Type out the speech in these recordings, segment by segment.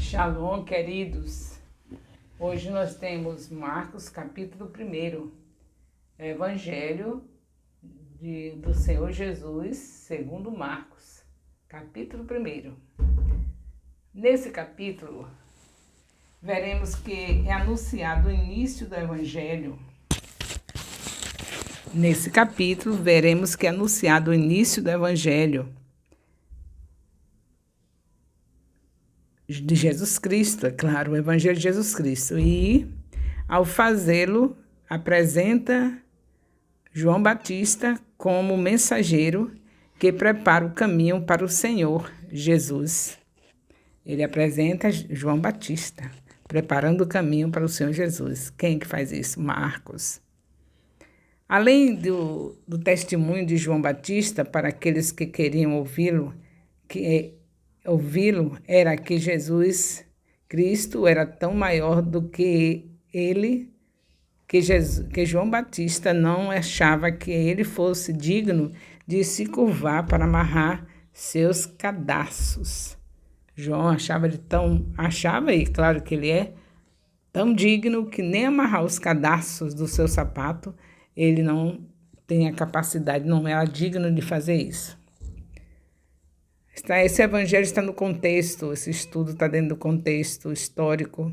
Shalom, queridos. Hoje nós temos Marcos, capítulo 1, Evangelho do Senhor Jesus, segundo Marcos, capítulo 1. Nesse capítulo, veremos que é anunciado o início do Evangelho. Nesse capítulo, veremos que é anunciado o início do Evangelho de Jesus Cristo, é claro, o Evangelho de Jesus Cristo. E, ao fazê-lo, apresenta João Batista como mensageiro que prepara o caminho para o Senhor Jesus. Ele apresenta João Batista, preparando o caminho para o Senhor Jesus. Quem que faz isso? Marcos. Além do testemunho de João Batista para aqueles que queriam ouvi-lo, era que Jesus Cristo era tão maior do que ele, que João Batista não achava que ele fosse digno de se curvar para amarrar seus cadarços. João achava e claro que ele é, tão digno que nem amarrar os cadarços do seu sapato, ele não tem a capacidade, não era digno de fazer isso. Esse evangelho está no contexto, esse estudo está dentro do contexto histórico.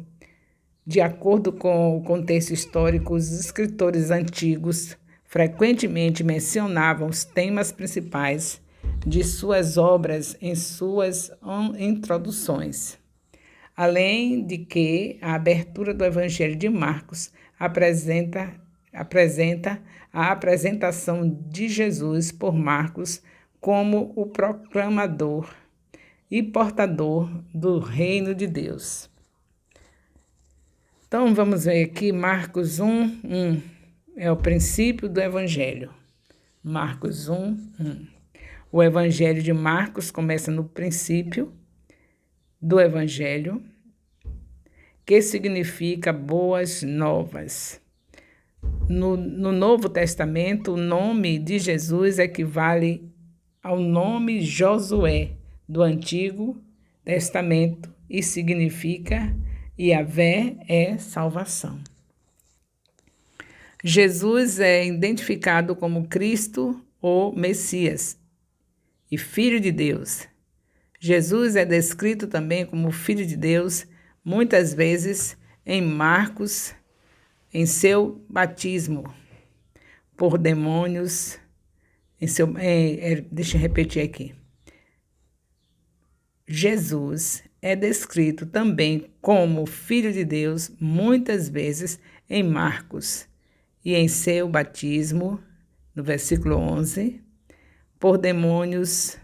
De acordo com o contexto histórico, os escritores antigos frequentemente mencionavam os temas principais de suas obras em suas introduções. Além de que a abertura do Evangelho de Marcos apresenta a apresentação de Jesus por Marcos como o proclamador e portador do reino de Deus. Então, vamos ver aqui Marcos 1:1. É o princípio do Evangelho. Marcos 1:1. O Evangelho de Marcos começa no princípio do Evangelho, que significa boas novas. No Novo Testamento, o nome de Jesus equivale ao nome Josué do Antigo Testamento e significa Yahvé é salvação. Jesus é identificado como Cristo ou Messias e Filho de Deus. Jesus é descrito também como Filho de Deus, muitas vezes em Marcos, em seu batismo por demônios. Deixa eu repetir aqui. Jesus é descrito também como Filho de Deus, muitas vezes em Marcos, e em seu batismo, no versículo 11, por demônios,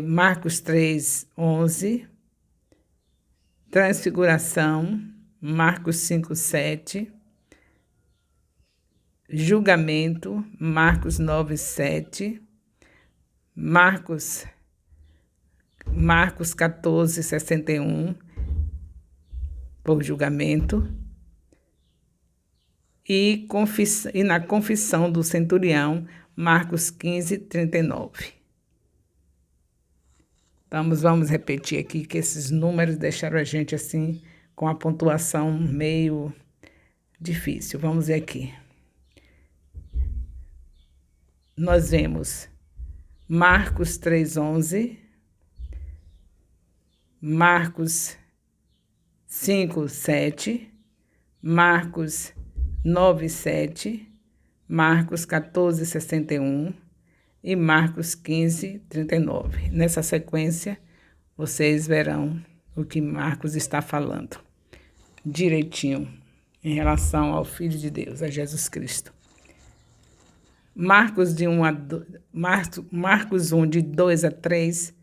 Marcos 3:11, transfiguração, Marcos 5:7, julgamento, Marcos 9:7, Marcos 14:61, por julgamento, e na confissão do centurião, Marcos 15:39. Vamos repetir aqui, que esses números deixaram a gente assim, com a pontuação meio difícil. Vamos ver aqui. Nós vemos Marcos 3:11, Marcos 5:7, Marcos 9:7, Marcos 14:61 e Marcos 15:39. Nessa sequência, vocês verão o que Marcos está falando direitinho em relação ao Filho de Deus, a Jesus Cristo. Marcos 1, de 2 a 3,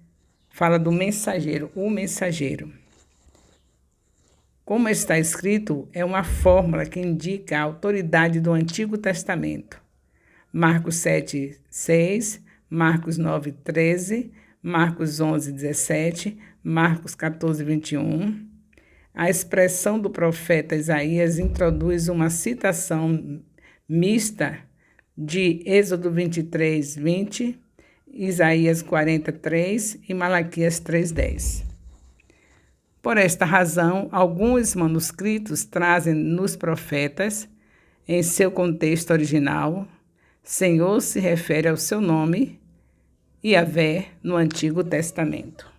fala do mensageiro, o mensageiro. Como está escrito, é uma fórmula que indica a autoridade do Antigo Testamento. Marcos 7:6, Marcos 9:13, Marcos 11:17, Marcos 14:21. A expressão do profeta Isaías introduz uma citação mista de Êxodo 23:20, Isaías 43 e Malaquias 3:10. Por esta razão, alguns manuscritos trazem nos profetas, em seu contexto original, Senhor se refere ao seu nome, Yahvé, no Antigo Testamento.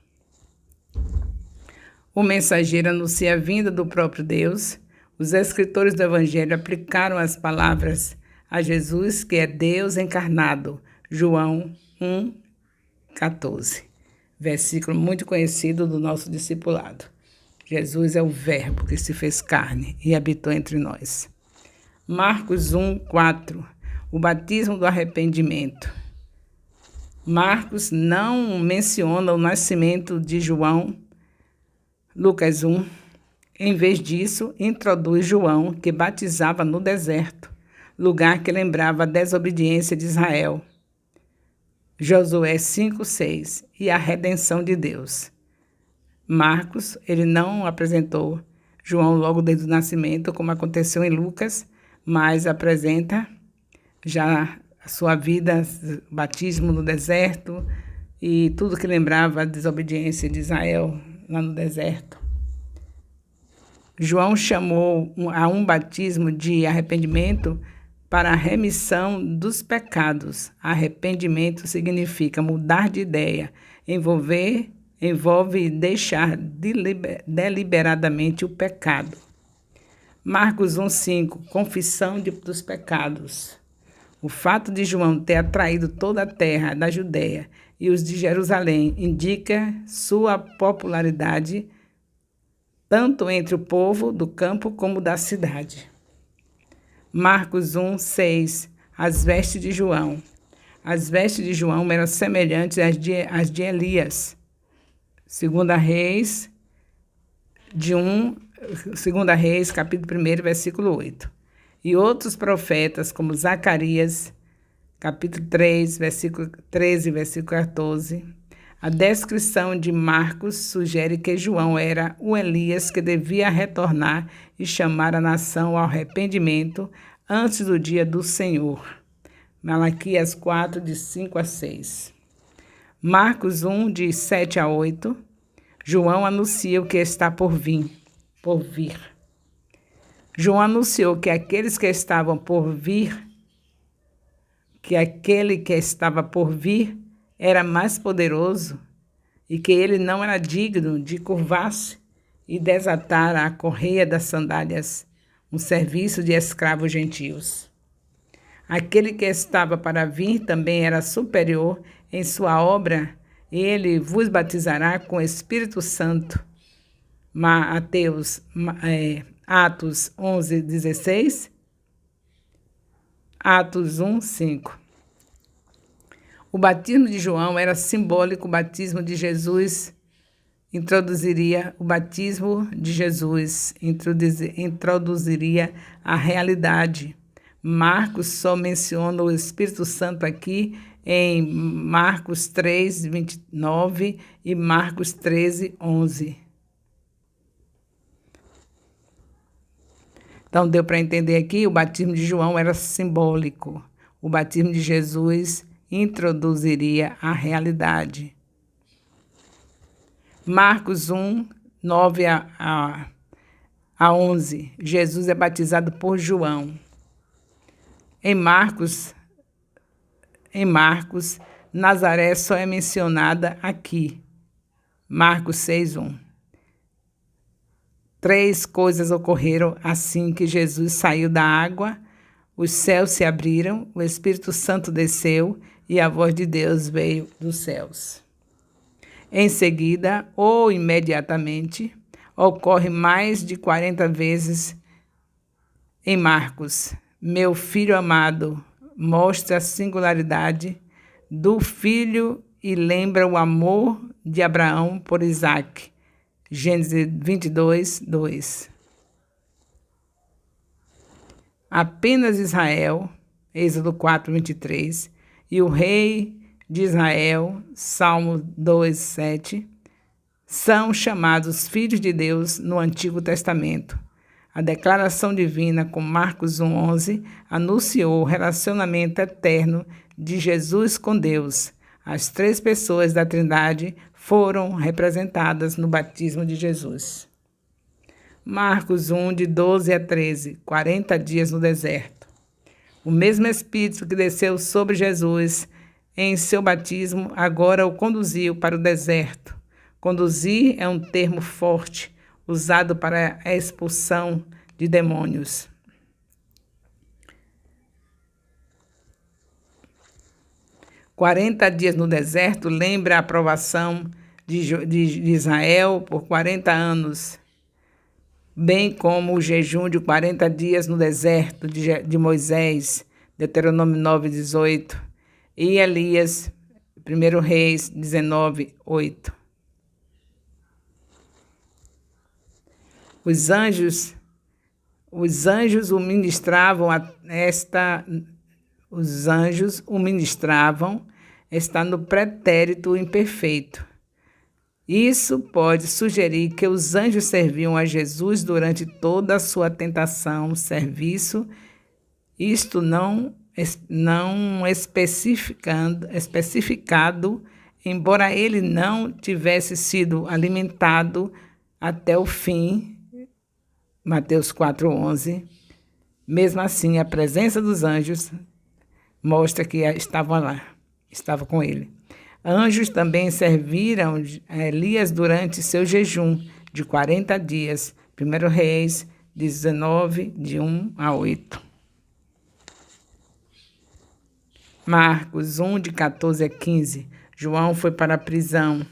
O mensageiro anuncia a vinda do próprio Deus. Os escritores do Evangelho aplicaram as palavras a Jesus, que é Deus encarnado. João 1,14. Versículo muito conhecido do nosso discipulado. Jesus é o Verbo que se fez carne e habitou entre nós. Marcos 1,4. O batismo do arrependimento. Marcos não menciona o nascimento de João. Lucas 1. Em vez disso, introduz João, que batizava no deserto, lugar que lembrava a desobediência de Israel. Josué 5,6 e a redenção de Deus. Marcos, ele não apresentou João logo desde o nascimento, como aconteceu em Lucas, mas apresenta já a sua vida, batismo no deserto e tudo que lembrava a desobediência de Israel lá no deserto. João chamou a um batismo de arrependimento para a remissão dos pecados. Arrependimento significa mudar de ideia, envolve deixar deliberadamente o pecado. Marcos 1,5, confissão dos pecados. O fato de João ter atraído toda a terra da Judéia e os de Jerusalém indica sua popularidade tanto entre o povo do campo como da cidade. Marcos 1,6, as vestes de João. As vestes de João eram semelhantes às de Elias. 2 Reis, capítulo 1, versículo 8. E outros profetas, como Zacarias, capítulo 3, versículo 13, versículo 14. A descrição de Marcos sugere que João era o Elias que devia retornar e chamar a nação ao arrependimento antes do dia do Senhor. Malaquias 4, de 5 a 6. Marcos 1, de 7 a 8. João anuncia o que está por vir. João anunciou que aquele que estava por vir era mais poderoso e que ele não era digno de curvar-se e desatar a correia das sandálias, um serviço de escravos gentios. Aquele que estava para vir também era superior em sua obra, e ele vos batizará com o Espírito Santo. Atos 11, 16. Atos 1, 5. O batismo de João era simbólico, o batismo de Jesus introduziria a realidade. Marcos só menciona o Espírito Santo aqui em Marcos 3, 29 e Marcos 13, 11. Então, deu para entender aqui, o batismo de João era simbólico. O batismo de Jesus introduziria a realidade. Marcos 1, 9 a 11. Jesus é batizado por João. Em Marcos, Nazaré só é mencionada aqui. Marcos 6, 1. 3 coisas ocorreram assim que Jesus saiu da água, os céus se abriram, o Espírito Santo desceu e a voz de Deus veio dos céus. Em seguida, ou imediatamente, ocorre mais de 40 vezes em Marcos. Meu filho amado mostra a singularidade do filho e lembra o amor de Abraão por Isaque. Gênesis 22, 2. Apenas Israel, Êxodo 4, 23, e o rei de Israel, Salmo 2, 7, são chamados filhos de Deus no Antigo Testamento. A declaração divina, com Marcos 1, 11, anunciou o relacionamento eterno de Jesus com Deus. As 3 pessoas da Trindade foram representadas no batismo de Jesus. Marcos 1, de 12 a 13, 40 dias no deserto. O mesmo Espírito que desceu sobre Jesus em seu batismo agora o conduziu para o deserto. Conduzir é um termo forte, usado para a expulsão de demônios. "40 dias no deserto" lembra a aprovação de Israel por 40 anos, bem como o jejum de 40 dias no deserto de Moisés, Deuteronômio 9, 18, e Elias, 1 Reis 19, 8. Os anjos o ministravam está no pretérito imperfeito. Isso pode sugerir que os anjos serviam a Jesus durante toda a sua tentação, serviço, isto não especificado, embora ele não tivesse sido alimentado até o fim, Mateus 4:11. Mesmo assim, a presença dos anjos mostra que estavam com ele. Anjos também serviram a Elias durante seu jejum de 40 dias, 1 Reis 19, de 1 a 8. Marcos 1, de 14 a 15. João foi para a prisão.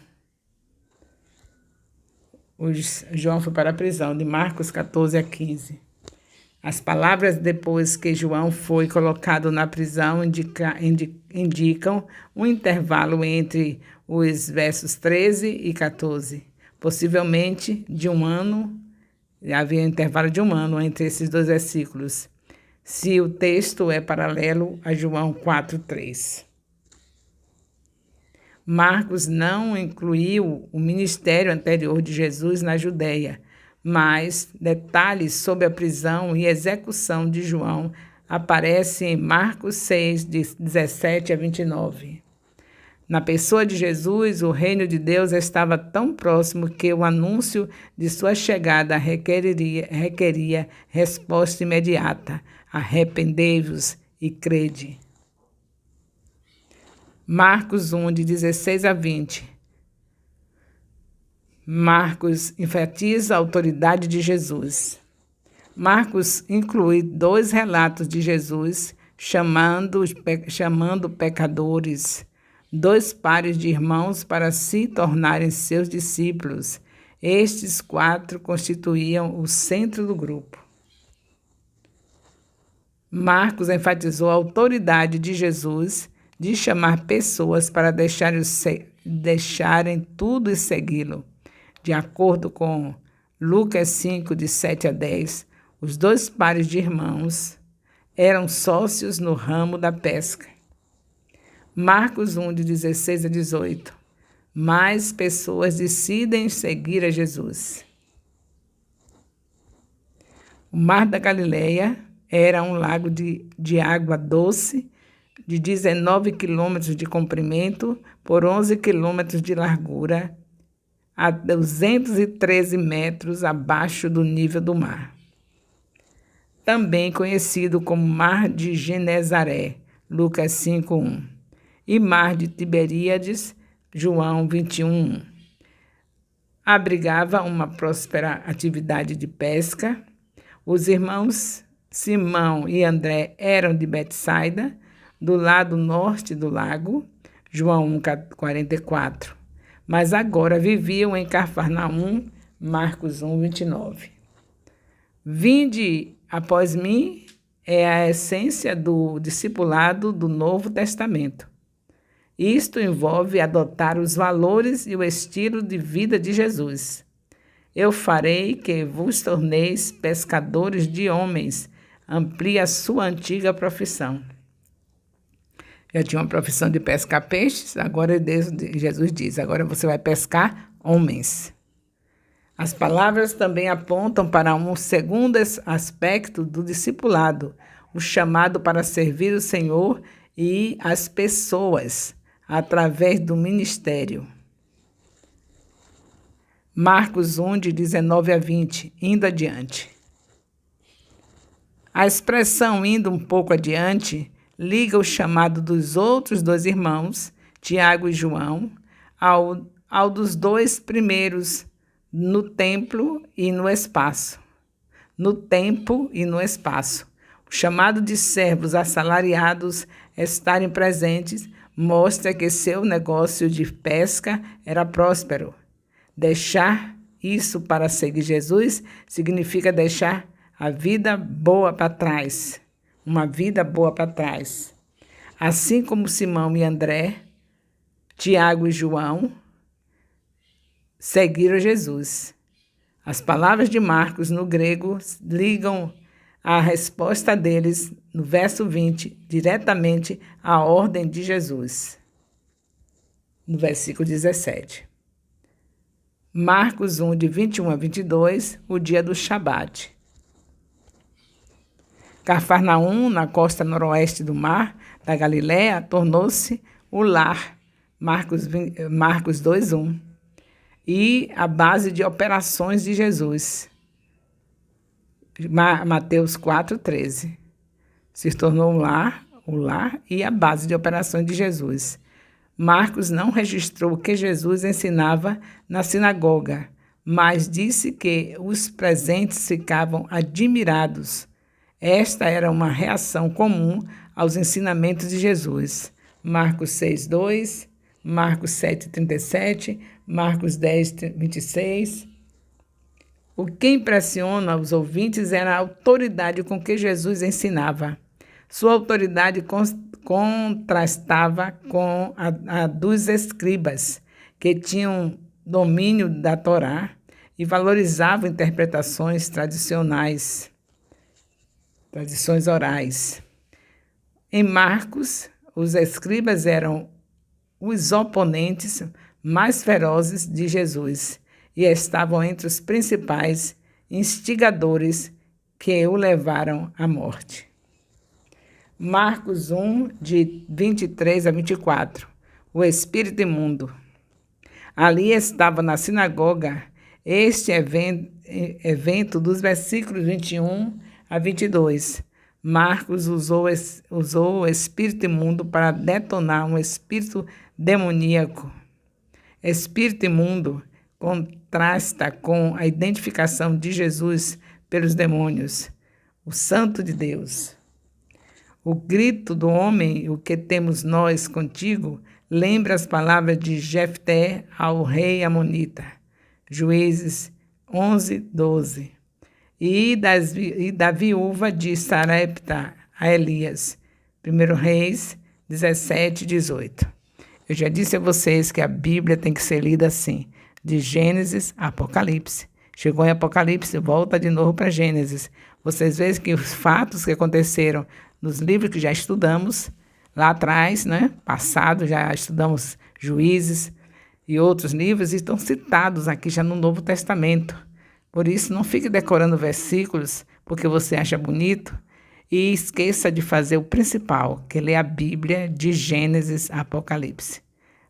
João foi para a prisão, de Marcos 14 a 15. As palavras depois que João foi colocado na prisão indicam um intervalo entre os versos 13 e 14. Possivelmente de um ano, havia um intervalo de um ano entre esses dois versículos, se o texto é paralelo a João 4:3. Marcos não incluiu o ministério anterior de Jesus na Judéia, mas detalhes sobre a prisão e execução de João aparecem em Marcos 6, de 17 a 29. Na pessoa de Jesus, o reino de Deus estava tão próximo que o anúncio de sua chegada requeria resposta imediata: arrependei-vos e crede. Marcos 1, de 16 a 20. Marcos enfatiza a autoridade de Jesus. Marcos inclui 2 relatos de Jesus chamando pecadores, 2 pares de irmãos para se tornarem seus discípulos. Estes 4 constituíam o centro do grupo. Marcos enfatizou a autoridade de Jesus de chamar pessoas para deixarem tudo e segui-lo. De acordo com Lucas 5, de 7 a 10, os 2 pares de irmãos eram sócios no ramo da pesca. Marcos 1, de 16 a 18. Mais pessoas decidem seguir a Jesus. O Mar da Galileia era um lago de água doce, de 19 quilômetros de comprimento por 11 quilômetros de largura, a 213 metros abaixo do nível do mar. Também conhecido como Mar de Genezaré, Lucas 5:1, e Mar de Tiberíades, João 21:1. Abrigava uma próspera atividade de pesca. Os irmãos Simão e André eram de Betsaida, do lado norte do lago, João 1:44. Mas agora viviam em Cafarnaum, Marcos 1:29. Vinde após mim é a essência do discipulado do Novo Testamento. Isto envolve adotar os valores e o estilo de vida de Jesus. Eu farei que vos torneis pescadores de homens. Amplie a sua antiga profissão. Já tinha uma profissão de pescar peixes, agora Jesus diz, agora você vai pescar homens. As palavras também apontam para um segundo aspecto do discipulado, o chamado para servir o Senhor e as pessoas através do ministério. Marcos 1, de 19 a 20, indo adiante. A expressão indo um pouco adiante liga o chamado dos outros dois irmãos, Tiago e João, ao dos dois primeiros no templo e no espaço. No tempo e no espaço. O chamado de servos assalariados estarem presentes mostra que seu negócio de pesca era próspero. Deixar isso para seguir Jesus significa deixar a vida boa para trás. Uma vida boa para trás. Assim como Simão e André, Tiago e João seguiram Jesus. As palavras de Marcos no grego ligam a resposta deles, no verso 20, diretamente à ordem de Jesus. No versículo 17. Marcos 1, de 21 a 22, o dia do Shabat. Cafarnaum, na costa noroeste do mar da Galiléia, tornou-se o lar, Marcos 2, 1, e a base de operações de Jesus, Mateus 4, 13. Se tornou o lar e a base de operações de Jesus. Marcos não registrou o que Jesus ensinava na sinagoga, mas disse que os presentes ficavam admirados. Esta era uma reação comum aos ensinamentos de Jesus. Marcos 6, 2, Marcos 7, 37, Marcos 10, 26. O que impressiona os ouvintes era a autoridade com que Jesus ensinava. Sua autoridade contrastava com a dos escribas, que tinham domínio da Torá e valorizavam interpretações tradicionais, tradições orais. Em Marcos, os escribas eram os oponentes mais ferozes de Jesus e estavam entre os principais instigadores que o levaram à morte. Marcos 1, de 23 a 24. O espírito imundo. Ali estava na sinagoga este evento dos versículos 21 a 22. Marcos usou o espírito imundo para detonar um espírito demoníaco. Espírito imundo contrasta com a identificação de Jesus pelos demônios, o Santo de Deus. O grito do homem, o que temos nós contigo, lembra as palavras de Jefté ao rei Amonita, Juízes 11, 12, e da viúva de Sarepta a Elias, 1 Reis 17, 18. Eu já disse a vocês que a Bíblia tem que ser lida assim, de Gênesis a Apocalipse. Chegou em Apocalipse, volta de novo para Gênesis. Vocês veem que os fatos que aconteceram nos livros que já estudamos, lá atrás, passado, já estudamos Juízes e outros livros, e estão citados aqui já no Novo Testamento. Por isso, não fique decorando versículos porque você acha bonito e esqueça de fazer o principal, que é ler a Bíblia de Gênesis a Apocalipse.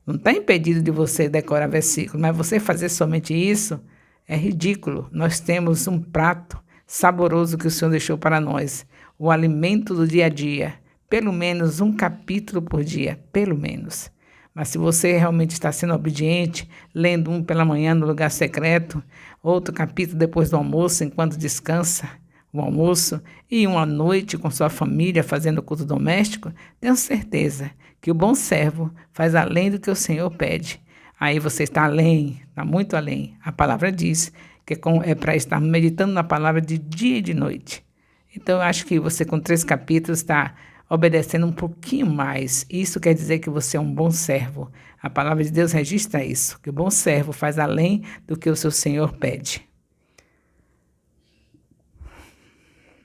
Não está impedido de você decorar versículos, mas você fazer somente isso é ridículo. Nós temos um prato saboroso que o Senhor deixou para nós, o alimento do dia a dia, pelo menos um capítulo por dia, pelo menos. Mas se você realmente está sendo obediente, lendo um pela manhã no lugar secreto, outro capítulo depois do almoço, enquanto descansa o almoço, e uma noite com sua família fazendo culto doméstico, tenho certeza que o bom servo faz além do que o Senhor pede. Aí você está além, está muito além. A palavra diz que é para estar meditando na palavra de dia e de noite. Então, eu acho que você, com 3 capítulos, está obedecendo um pouquinho mais. Isso quer dizer que você é um bom servo. A palavra de Deus registra isso, que o bom servo faz além do que o seu Senhor pede.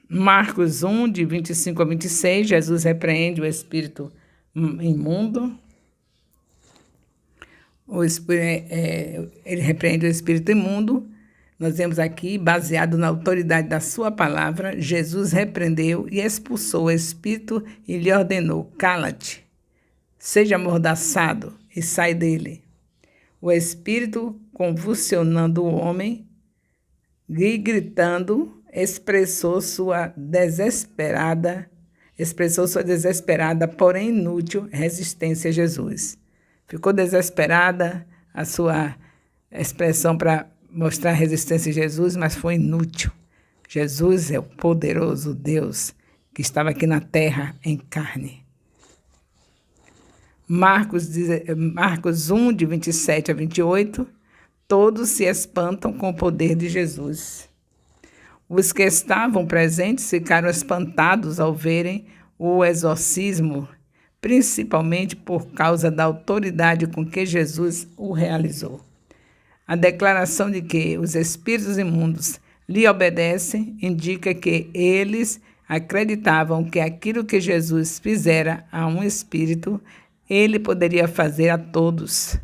Marcos 1, de 25 a 26, Jesus repreende o espírito imundo. Ele repreende o espírito imundo. Nós vemos aqui, baseado na autoridade da sua palavra, Jesus repreendeu e expulsou o espírito e lhe ordenou: cala-te, seja amordaçado e sai dele. O espírito convulsionando o homem e gritando, expressou sua desesperada, porém inútil resistência a Jesus. Ficou desesperada a sua expressão para mostrar resistência a Jesus, mas foi inútil. Jesus é o poderoso Deus que estava aqui na terra em carne. Marcos 1, de 27 a 28, todos se espantam com o poder de Jesus. Os que estavam presentes ficaram espantados ao verem o exorcismo, principalmente por causa da autoridade com que Jesus o realizou. A declaração de que os espíritos imundos lhe obedecem indica que eles acreditavam que aquilo que Jesus fizera a um espírito, ele poderia fazer a todos.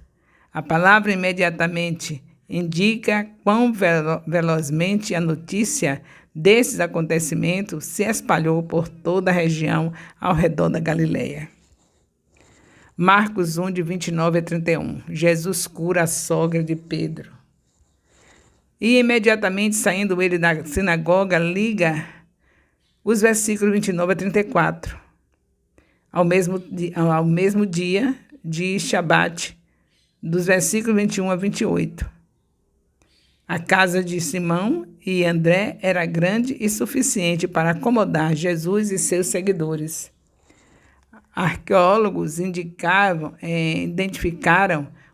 A palavra imediatamente indica quão velozmente a notícia desses acontecimentos se espalhou por toda a região ao redor da Galileia. Marcos 1, de 29 a 31. Jesus cura a sogra de Pedro. E imediatamente saindo ele da sinagoga, liga os versículos 29 a 34. Ao mesmo dia de Shabat, dos versículos 21 a 28. A casa de Simão e André era grande e suficiente para acomodar Jesus e seus seguidores. Arqueólogos identificaram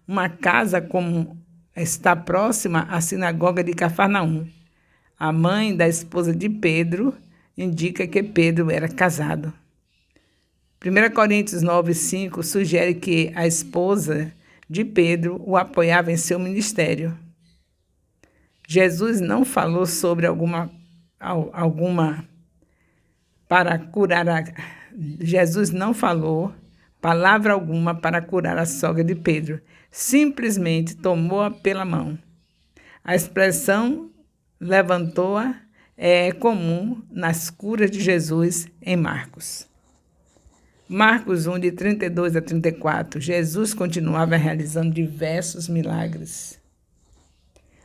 uma casa como está próxima à sinagoga de Cafarnaum. A mãe da esposa de Pedro indica que Pedro era casado. 1 Coríntios 9, 5 sugere que a esposa de Pedro o apoiava em seu ministério. Jesus não falou sobre Jesus não falou palavra alguma para curar a sogra de Pedro. Simplesmente tomou-a pela mão. A expressão levantou-a é comum nas curas de Jesus em Marcos. Marcos 1, de 32 a 34. Jesus continuava realizando diversos milagres.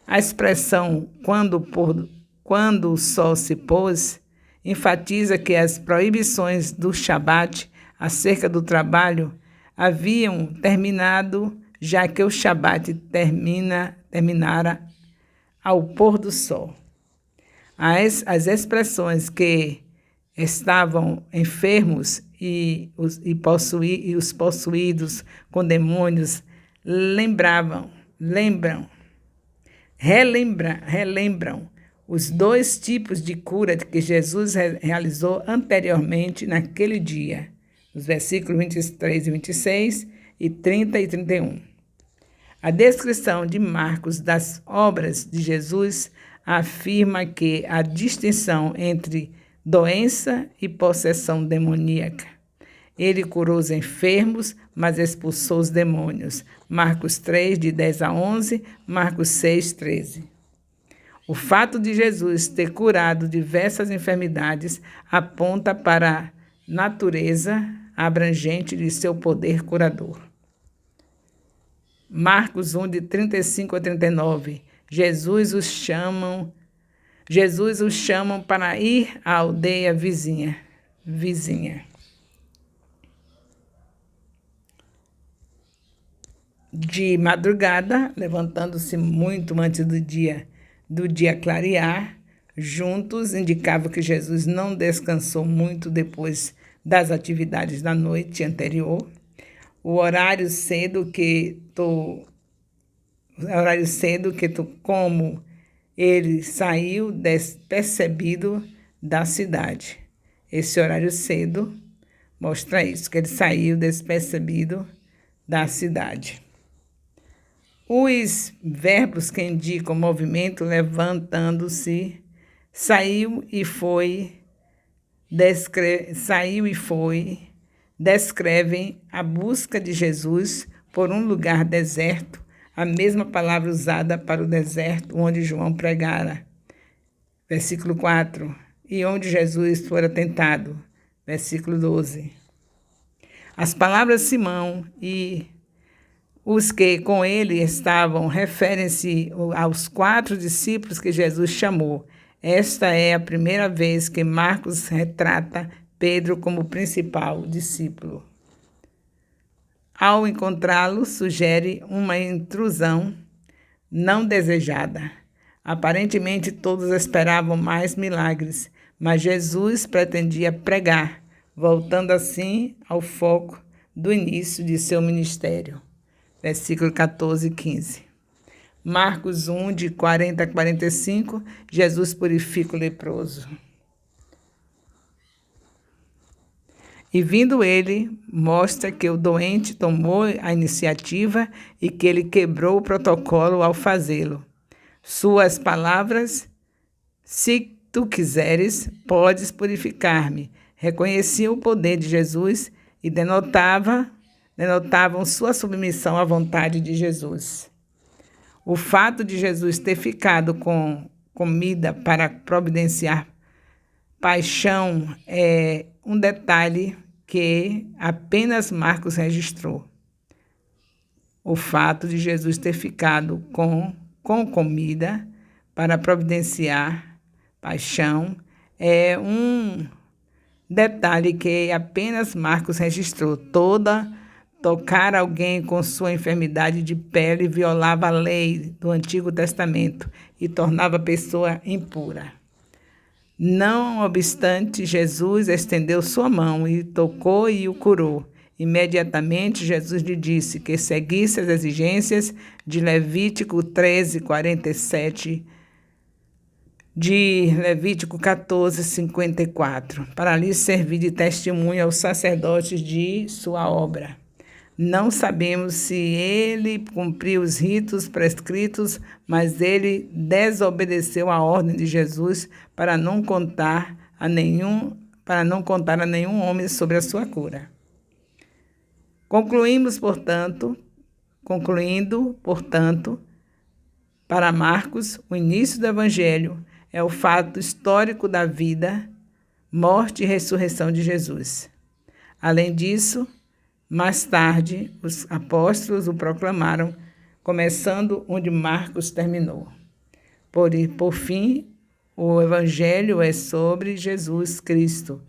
A expressão quando o sol se pôs enfatiza que as proibições do Shabat acerca do trabalho haviam terminado, já que o Shabat terminara ao pôr do sol. As expressões que estavam enfermos e os possuídos com demônios relembram os dois tipos de cura que Jesus realizou anteriormente naquele dia, os versículos 23 e 26 e 30 e 31. A descrição de Marcos das obras de Jesus afirma que a distinção entre doença e possessão demoníaca. Ele curou os enfermos, mas expulsou os demônios. Marcos 3, de 10 a 11, Marcos 6, 13. O fato de Jesus ter curado diversas enfermidades aponta para a natureza abrangente de seu poder curador. Marcos 1, de 35 a 39. Jesus os chamam para ir à aldeia vizinha. De madrugada, levantando-se muito antes do dia clarear, juntos indicava que Jesus não descansou muito depois das atividades da noite anterior. O horário cedo que como ele saiu despercebido da cidade. Esse horário cedo mostra isso, que ele saiu despercebido da cidade. Os verbos que indicam movimento, levantando-se, saiu e foi, descrevem a busca de Jesus por um lugar deserto, a mesma palavra usada para o deserto onde João pregara. Versículo 4. E onde Jesus fora tentado. Versículo 12. As palavras Simão e Os que com ele estavam referem-se aos 4 discípulos que Jesus chamou. Esta é a primeira vez que Marcos retrata Pedro como principal discípulo. Ao encontrá-lo, sugere uma intrusão não desejada. Aparentemente, todos esperavam mais milagres, mas Jesus pretendia pregar, voltando assim ao foco do início de seu ministério. Versículo 14 e 15. Marcos 1, de 40 a 45, Jesus purifica o leproso. E vindo ele, mostra que o doente tomou a iniciativa e que ele quebrou o protocolo ao fazê-lo. Suas palavras: se tu quiseres, podes purificar-me, reconheciam o poder de Jesus e denotavam sua submissão à vontade de Jesus. O fato de Jesus ter ficado com comida para providenciar paixão é um detalhe que apenas Marcos registrou. O fato de Jesus ter ficado com comida para providenciar paixão é um detalhe que apenas Marcos registrou. Tocar alguém com sua enfermidade de pele violava a lei do Antigo Testamento e tornava a pessoa impura. Não obstante, Jesus estendeu sua mão e tocou e o curou. Imediatamente, Jesus lhe disse que seguisse as exigências de Levítico 13, 47, de Levítico 14, 54, para lhe servir de testemunho aos sacerdotes de sua obra. Não sabemos se ele cumpriu os ritos prescritos, mas ele desobedeceu a ordem de Jesus para não contar a nenhum homem sobre a sua cura. Concluindo, portanto, para Marcos, o início do Evangelho é o fato histórico da vida, morte e ressurreição de Jesus. Além disso, mais tarde, os apóstolos o proclamaram, começando onde Marcos terminou. Por fim, o Evangelho é sobre Jesus Cristo,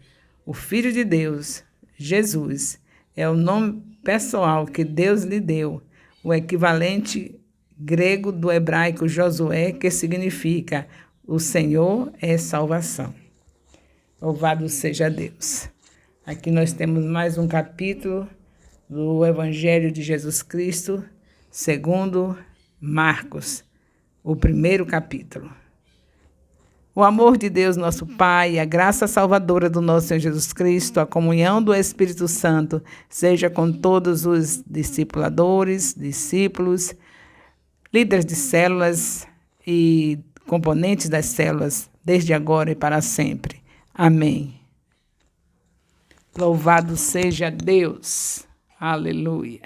o Filho de Deus. Jesus é o nome pessoal que Deus lhe deu, o equivalente grego do hebraico Josué, que significa o Senhor é salvação. Louvado seja Deus. Aqui nós temos mais um capítulo do Evangelho de Jesus Cristo, segundo Marcos, o primeiro capítulo. O amor de Deus, nosso Pai, a graça salvadora do nosso Senhor Jesus Cristo, a comunhão do Espírito Santo, seja com todos os discipuladores, discípulos, líderes de células e componentes das células, desde agora e para sempre. Amém. Louvado seja Deus. Aleluia.